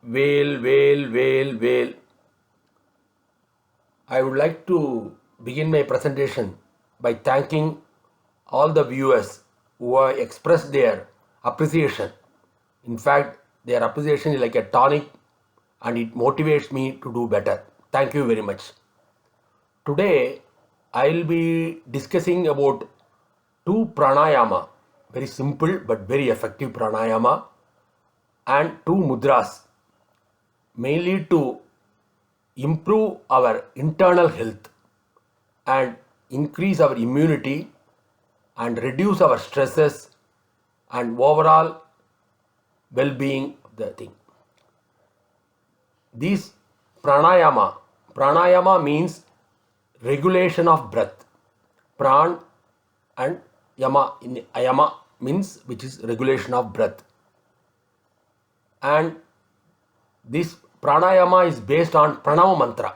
Well, well, well, well. I would like to begin my presentation by thanking all the viewers who have expressed their appreciation. In fact, their appreciation is like a tonic and it motivates me to do better. Thank you very much. Today, I'll be discussing about two pranayama, very simple but very effective pranayama, and two mudras, mainly to improve our internal health and increase our immunity and reduce our stresses and overall well-being of the thing. These pranayama means regulation of breath. Pran and yama, in ayama means which is regulation of breath. And this pranayama is based on pranava mantra.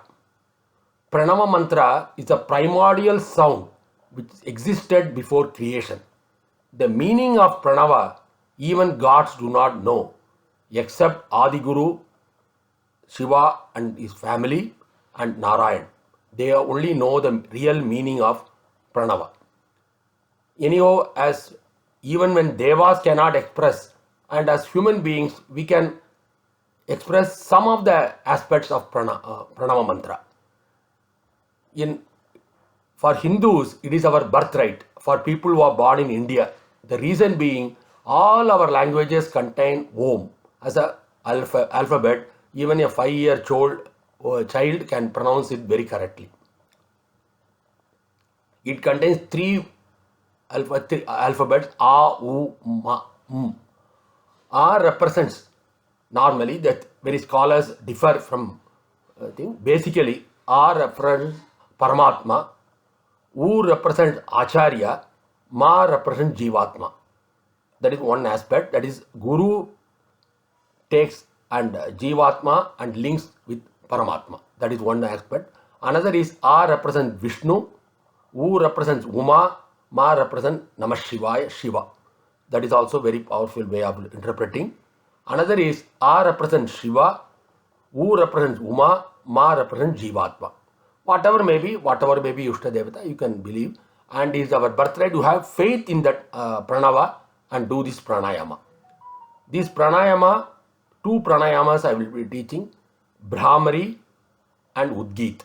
Pranava mantra is a primordial sound which existed before creation. The meaning of pranava even gods do not know except Adiguru, Shiva and his family and Narayan. They only know the real meaning of pranava. Anyhow, as even when devas cannot express, and as human beings we can express some of the aspects of pranava mantra. For Hindus, it is our birthright. For people who are born in India, the reason being all our languages contain Om as a alphabet. Even a 5-year-old child can pronounce it very correctly. It contains three alphabets: A, U, Ma, M. A represents normally that very scholars differ from thing. Basically, A represents Paramatma, U represents Acharya, Ma represents Jivatma. That is one aspect. That is Guru takes and Jivatma and links with Paramatma. That is one aspect. Another is A represents Vishnu, U represents Uma, Ma represents Namah Shivaya, Shiva. That is also very powerful way of interpreting. Another is A represents Shiva, U represents Uma, Ma represents Jivatma. Whatever may be Yushta Devata, you can believe. And it is our birthright to have faith in that pranava and do this pranayama. This pranayama, two pranayamas I will be teaching, Brahmari and Udgit.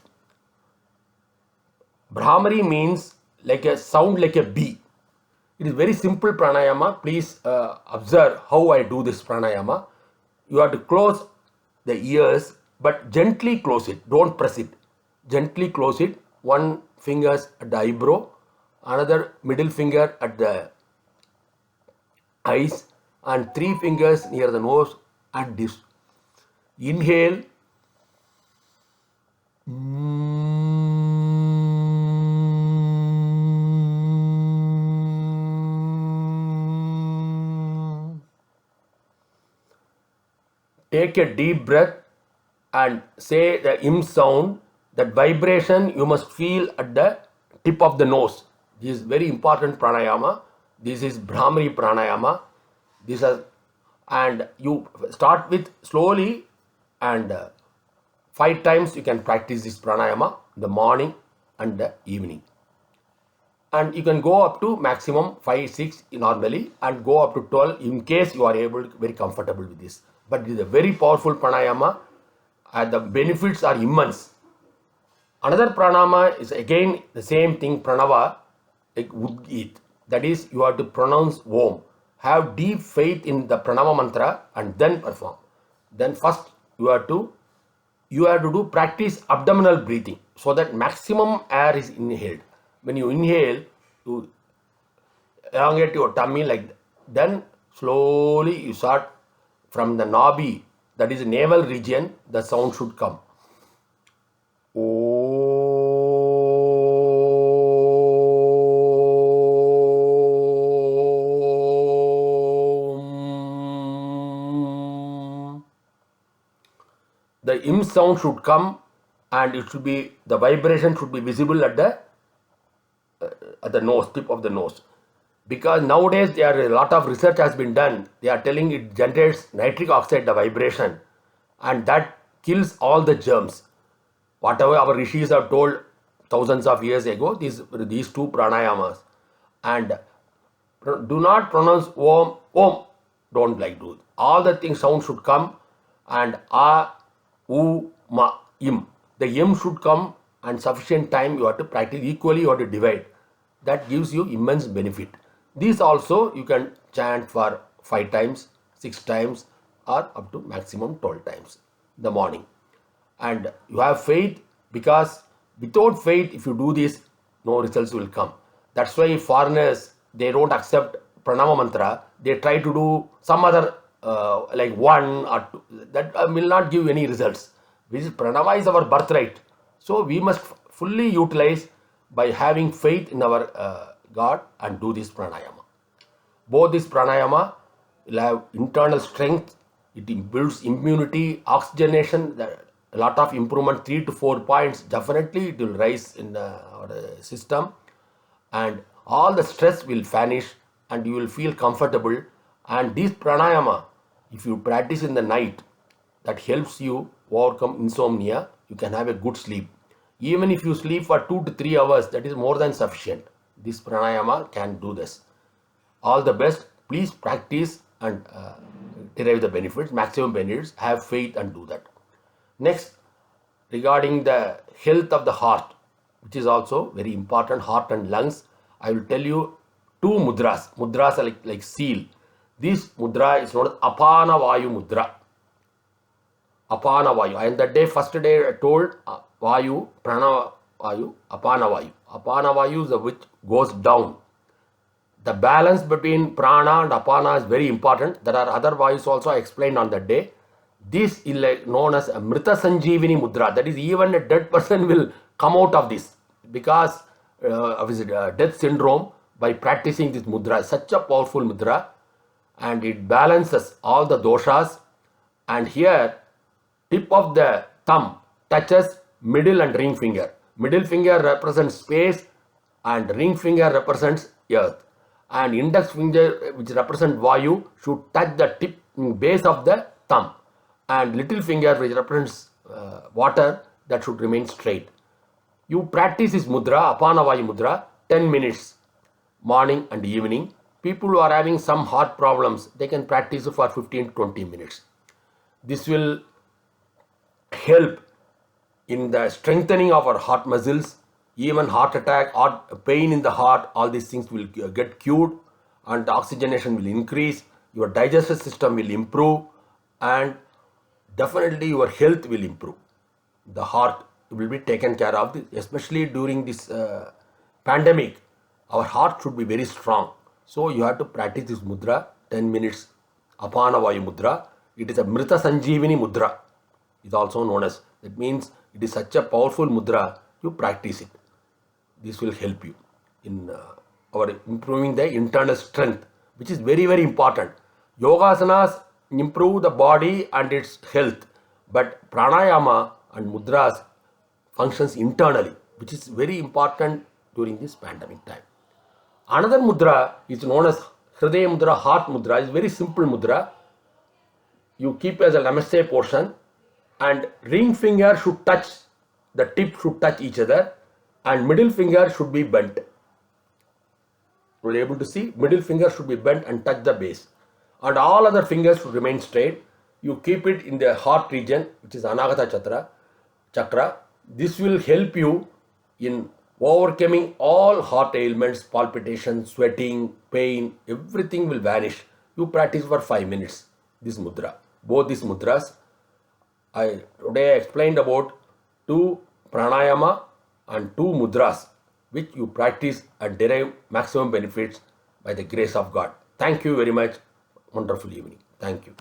Brahmari means like a sound like a bee. It is very simple pranayama. Please observe how I do this pranayama. You have to close the ears, but gently close it. Don't press it. Gently close it. One finger at the eyebrow, another middle finger at the eyes, and three fingers near the nose and this. Inhale. Take a deep breath and say the im sound. That vibration you must feel at the tip of the nose. This is very important pranayama. This is Brahmari pranayama. And you start with slowly, and 5 times you can practice this pranayama in the morning and the evening. And you can go up to maximum 5, 6 normally, and go up to 12 in case you are very comfortable with this. But it is a very powerful pranayama and the benefits are immense. Another pranayama is again the same thing, pranava, like Udgit. That is, you have to pronounce Om. Have deep faith in the pranava mantra and then perform. Then first you have to do practice abdominal breathing so that maximum air is inhaled. When you inhale, you elongate your tummy like that. Then slowly you start from the nabi, that is the navel region, the sound should come. The im sound should come, and it should be, the vibration should be visible at the nose, tip of the nose. Because nowadays there are a lot of research has been done. They are telling it generates nitric oxide, the vibration. and that kills all the germs. Whatever our rishis have told thousands of years ago, these two pranayamas. And do not pronounce om, don't like do. All the things sound should come, and a, u, ma, im. The im should come, and sufficient time you have to practice, equally you have to divide. That gives you immense benefit. These also you can chant for 5 times, 6 times, or up to maximum 12 times in the morning. And you have faith, because without faith, if you do this, no results will come. That's why foreigners, they don't accept pranama mantra. They try to do some other like 1 or 2, that will not give any results. Which is pranama is our birthright. So we must fully utilize by having faith in our God and do this pranayama. Both this pranayama will have internal strength, it builds immunity, oxygenation, a lot of improvement, 3 to 4 points, definitely it will rise in our system, and all the stress will vanish and you will feel comfortable. And this pranayama, if you practice in the night, that helps you overcome insomnia. You can have a good sleep. Even if you sleep for 2 to 3 hours, that is more than sufficient. This pranayama can do this. All the best. Please practice and derive the benefits, maximum benefits. Have faith and do that. Next, regarding the health of the heart, which is also very important, heart and lungs, I will tell you 2 mudras. Mudras are like seal. This mudra is known as Apana Vayu mudra. Apana Vayu. And that day, first day I told Vayu, Prana Vayu, Apana Vayu. Apana Vayu is the which goes down. The balance between prana and apana is very important. There are other vayus also I explained on that day. This is like known as a Mrita Sanjeevini mudra. That is, even a dead person will come out of this because of his death syndrome by practicing this mudra. Such a powerful mudra, and it balances all the doshas. And here, tip of the thumb touches middle and ring finger. Middle finger represents space and ring finger represents earth. And index finger, which represents Vayu, should touch the tip base of the thumb. And little finger, which represents water, that should remain straight. You practice this mudra, Apana Vayu mudra, 10 minutes, morning and evening. People who are having some heart problems, they can practice for 15 to 20 minutes. This will help in the strengthening of our heart muscles. Even heart attack or pain in the heart, all these things will get cured, and the oxygenation will increase, your digestive system will improve, and definitely your health will improve. The heart will be taken care of, especially during this pandemic. Our heart should be very strong. So you have to practice this mudra, 10 minutes, Apana Vayu mudra. It is a Mrita Sanjeevini mudra. It is also known as. That means it is such a powerful mudra, you practice it. This will help you in our improving the internal strength, which is very, very important. Yogasanas improve the body and its health, but pranayama and mudras functions internally, which is very important during this pandemic time. Another mudra is known as Hridaya mudra, heart mudra. Is very simple mudra. You keep as a namaste portion, and ring finger should touch, the tip should touch each other, and middle finger should be bent. You are able to see, middle finger should be bent and touch the base, and all other fingers should remain straight. You keep it in the heart region, which is Anahata chakra. This will help you in overcoming all heart ailments, palpitations, sweating, pain, everything will vanish. You practice for 5 minutes this mudra. Both these mudras, today I explained about 2 pranayama and 2 mudras, which you practice and derive maximum benefits by the grace of God. Thank you very much. Wonderful evening. Thank you.